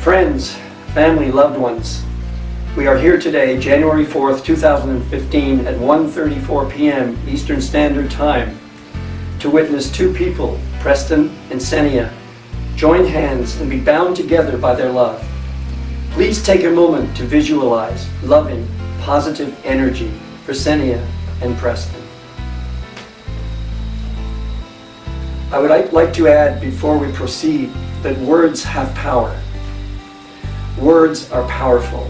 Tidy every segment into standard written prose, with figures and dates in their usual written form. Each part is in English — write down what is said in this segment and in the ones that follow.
Friends, family, loved ones, we are here today, January 4th, 2015 at 1:34 p.m. Eastern Standard Time to witness two people, Preston and Seniya, join hands and be bound together by their love. Please take a moment to visualize loving, positive energy for Seniya and Preston. I would like to add before we proceed that words have power. Words are powerful,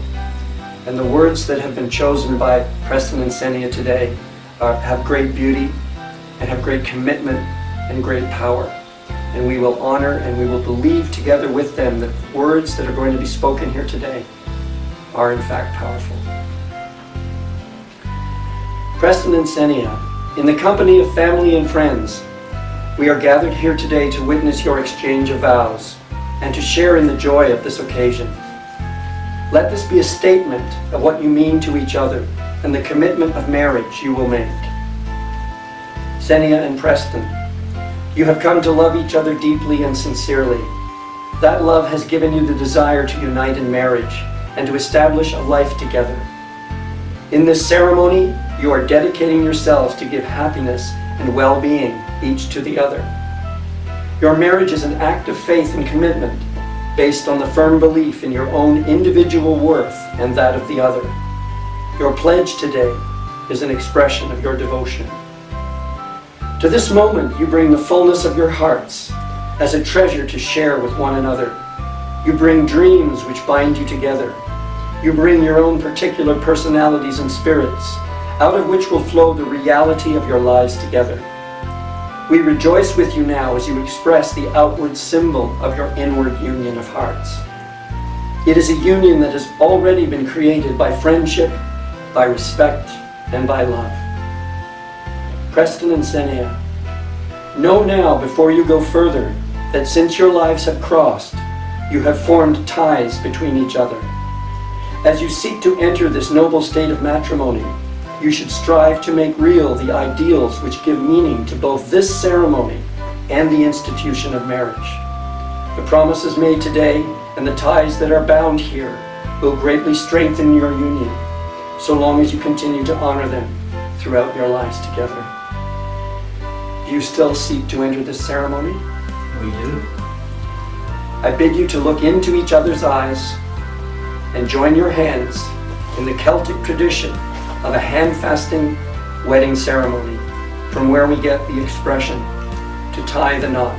and the words that have been chosen by Preston and Seniya today have great beauty and have great commitment and great power. And we will honor and we will believe together with them that words that are going to be spoken here today are in fact powerful. Preston and Seniya, in the company of family and friends, we are gathered here today to witness your exchange of vows and to share in the joy of this occasion. Let this be a statement of what you mean to each other and the commitment of marriage you will make. Seniya and Preston, you have come to love each other deeply and sincerely. That love has given you the desire to unite in marriage and to establish a life together. In this ceremony, you are dedicating yourselves to give happiness and well-being each to the other. Your marriage is an act of faith and commitment based on the firm belief in your own individual worth and that of the other. Your pledge today is an expression of your devotion. To this moment, you bring the fullness of your hearts as a treasure to share with one another. You bring dreams which bind you together. You bring your own particular personalities and spirits, out of which will flow the reality of your lives together. We rejoice with you now as you express the outward symbol of your inward union of hearts. It is a union that has already been created by friendship, by respect, and by love. Preston and Seniya, know now before you go further that since your lives have crossed, you have formed ties between each other. As you seek to enter this noble state of matrimony, you should strive to make real the ideals which give meaning to both this ceremony and the institution of marriage. The promises made today and the ties that are bound here will greatly strengthen your union, so long as you continue to honor them throughout your lives together. Do you still seek to enter this ceremony? We do. I bid you to look into each other's eyes and join your hands in the Celtic tradition of a hand-fasting wedding ceremony, from where we get the expression, to tie the knot.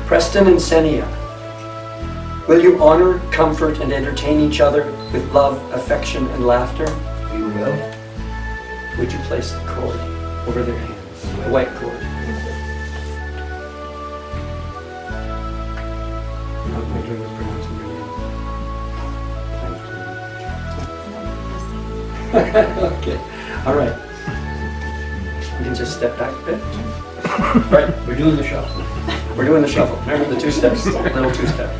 Preston and Seniya, will you honor, comfort, and entertain each other with love, affection, and laughter? We will. Would you place the cord over their hands, the white cord? Okay, all right. You can just step back a bit. Right, we're doing the shuffle. We're doing the shuffle. Remember the two steps, little two-step.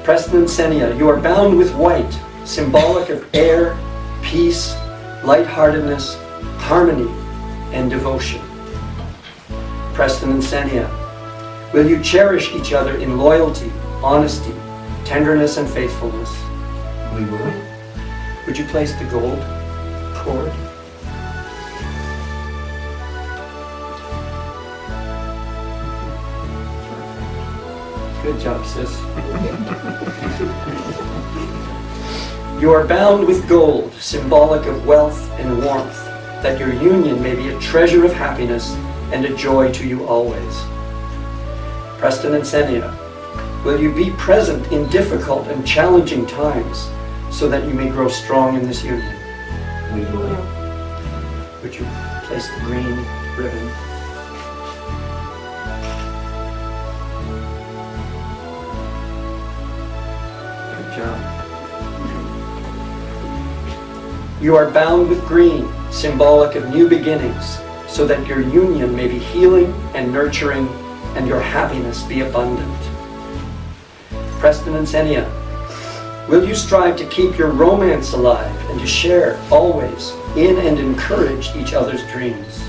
Preston and Seniya, you are bound with white, symbolic of air, peace, lightheartedness, harmony, and devotion. Preston and Seniya, will you cherish each other in loyalty, honesty, tenderness, and faithfulness? We will. Would you place the gold cord? Good job, sis. You are bound with gold, symbolic of wealth and warmth, that your union may be a treasure of happiness and a joy to you always. Preston and Seniya, will you be present in difficult and challenging times so that you may grow strong in this union? We will. Would you place the green ribbon? Good job. You are bound with green, symbolic of new beginnings, so that your union may be healing and nurturing and your happiness be abundant. Preston and Seniya, Will you strive to keep your romance alive and to share always in and encourage each other's dreams?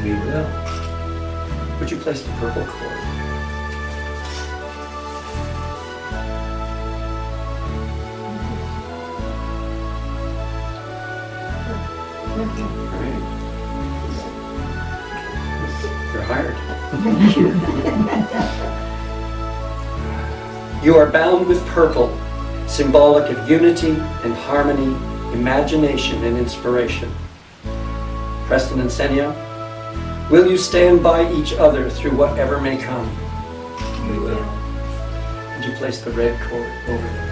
We will. Would you place the purple cord? You're hired. You are bound with purple, symbolic of unity and harmony, imagination and inspiration. Preston and Seniya, will you stand by each other through whatever may come? We will. Would you place the red cord over them?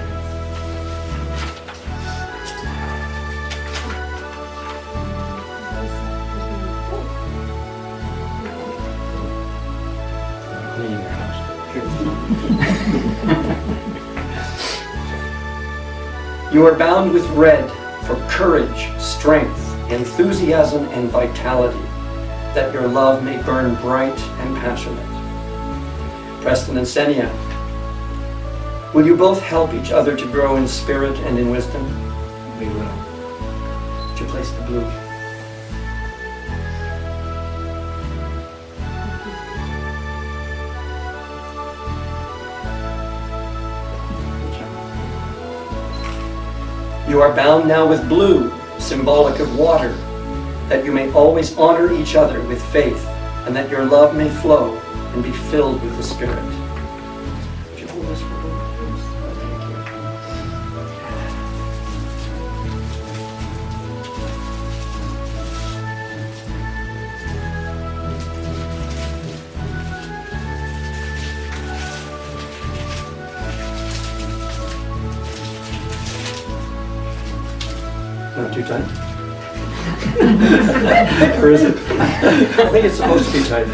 Cleaning your house. You are bound with red for courage, strength, enthusiasm, and vitality, that your love may burn bright and passionate. Preston and Seniya, will you both help each other to grow in spirit and in wisdom? We will. Would you place the blue? You are bound now with blue, symbolic of water, that you may always honor each other with faith, and that your love may flow and be filled with the Spirit. Would you hold this for a moment, please? Thank you. Not too tight? Or is it? I think it's supposed to be tight.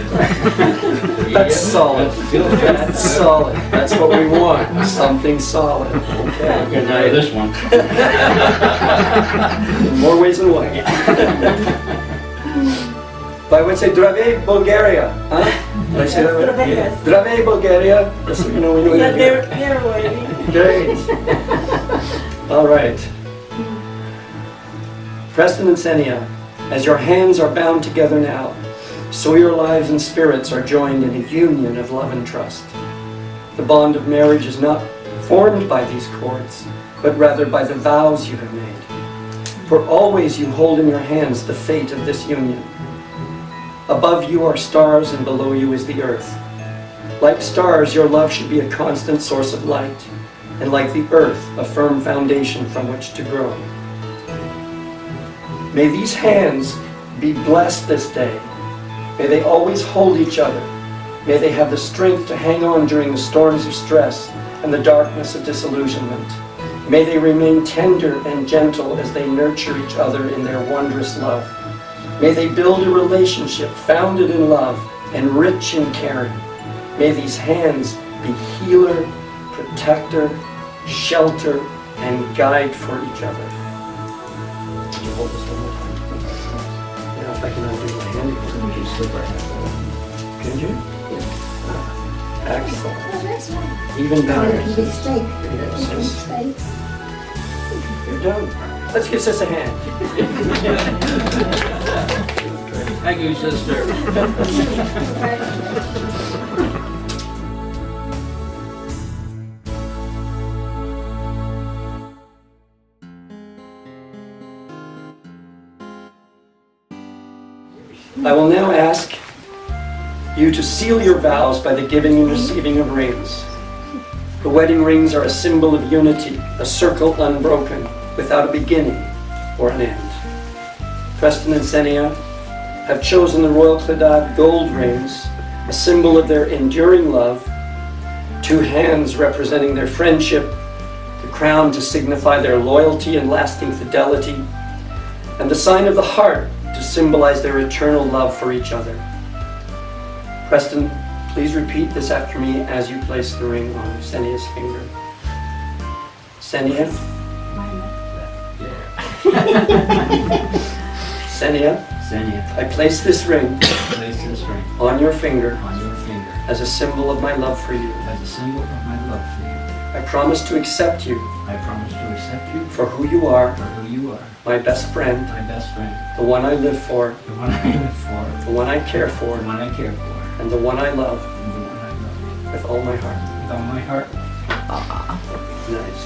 That's solid. That's solid. That's what we want. Something solid. Okay. Good night. This one. In more ways than one. But I would say Zdravey, Bulgaria. Huh? Did I say that right? Yes. Zdravey, Bulgaria. Just so you know, we know Yeah, you're they're waiting. Great. All right. Preston and Seniya, as your hands are bound together now, so your lives and spirits are joined in a union of love and trust. The bond of marriage is not formed by these cords, but rather by the vows you have made. For always you hold in your hands the fate of this union. Above you are stars and below you is the earth. Like stars, your love should be a constant source of light, and like the earth, a firm foundation from which to grow. May these hands be blessed this day. May they always hold each other. May they have the strength to hang on during the storms of stress and the darkness of disillusionment. May they remain tender and gentle as they nurture each other in their wondrous love. May they build a relationship founded in love and rich in caring. May these hands be healer, protector, shelter, and guide for each other. Could you hold this one more time? Yeah, if I can undo my hand, you can slip our hand. Can you? Yeah. Excellent. Even better. You're done. Let's give Sis a hand. Thank you, sister. I will now ask you to seal your vows by the giving and receiving of rings. The wedding rings are a symbol of unity, a circle unbroken, without a beginning or an end. Preston and Seniya have chosen the Royal Clydach gold rings, a symbol of their enduring love, two hands representing their friendship, the crown to signify their loyalty and lasting fidelity, and the sign of the heart to symbolize their eternal love for each other. Preston, please repeat this after me as you place the ring on Seniya's finger. Seniya. Seniya. Seniya. I place this ring Place this ring on your finger on your finger as a symbol of my love for you. as a symbol of my love for you. I promise to accept you I promise to accept you for who you are, for who you are, my best friend, my best friend, the one I live for, the one I live for, the one I care for, the one I care for, and the one I love and the one I love. with all my heart. With all my heart. Nice.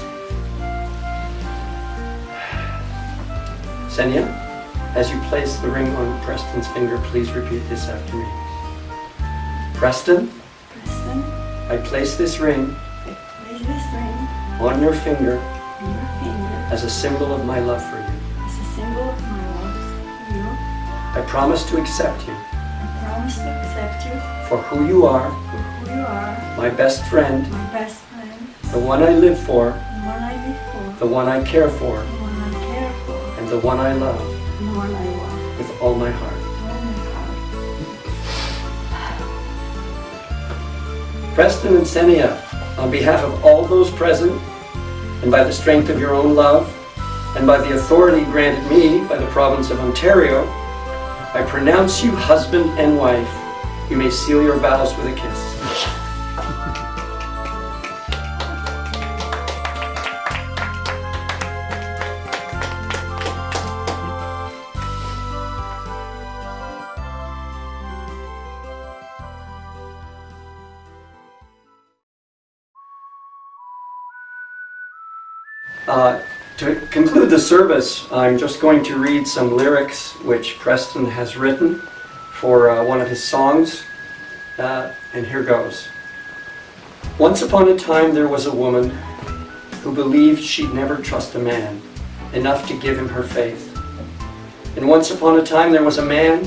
Seniya, as you place the ring on Preston's finger, please repeat this after me. Preston, Preston, I place this ring I place this ring on your finger on your finger as a symbol of my love for you. as a symbol of my love for you. I promise to accept you I promise to accept you for who you are, for who you are, my best friend, my best friend, the one I live for, the one I live for, the one I care for, the one I care for, and the one I love and the one I love with all my heart. with all my heart. Preston and Seniya, on behalf of all those present, and by the strength of your own love, and by the authority granted me by the province of Ontario, I pronounce you husband and wife. You may seal your vows with a kiss. To conclude the service, I'm just going to read some lyrics which Preston has written for one of his songs, and here goes. Once upon a time there was a woman who believed she'd never trust a man enough to give him her faith. And once upon a time there was a man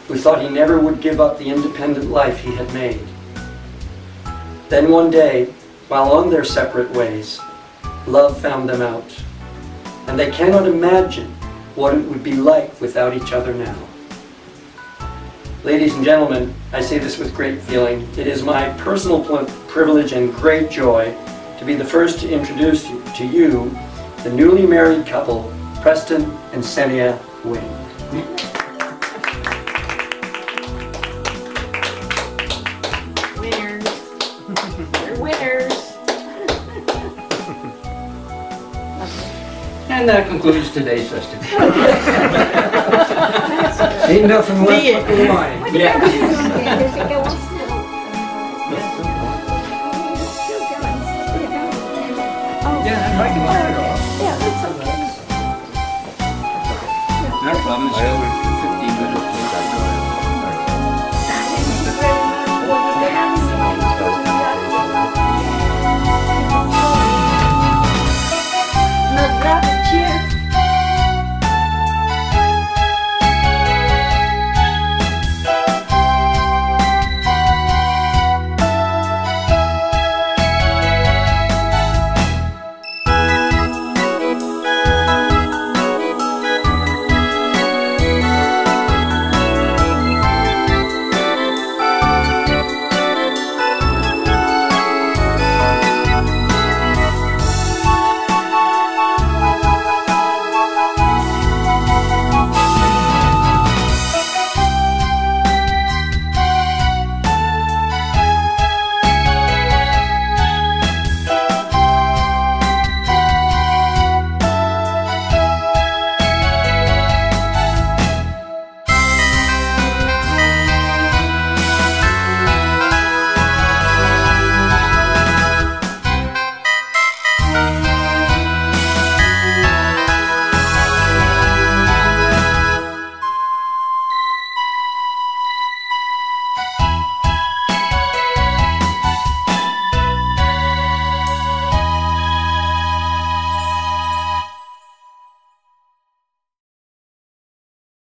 who thought he never would give up the independent life he had made. Then one day, while on their separate ways, love found them out, and they cannot imagine what it would be like without each other now. Ladies and gentlemen, I say this with great feeling. It is my personal privilege and great joy to be the first to introduce to you the newly married couple, Preston and Seniya Wing. Winners. They're winners. And that concludes today's festivities. Ain't nothing left but the wine. Yeah. Does it go on? Yeah, if I can turn it off. Yeah, that's okay. No problem.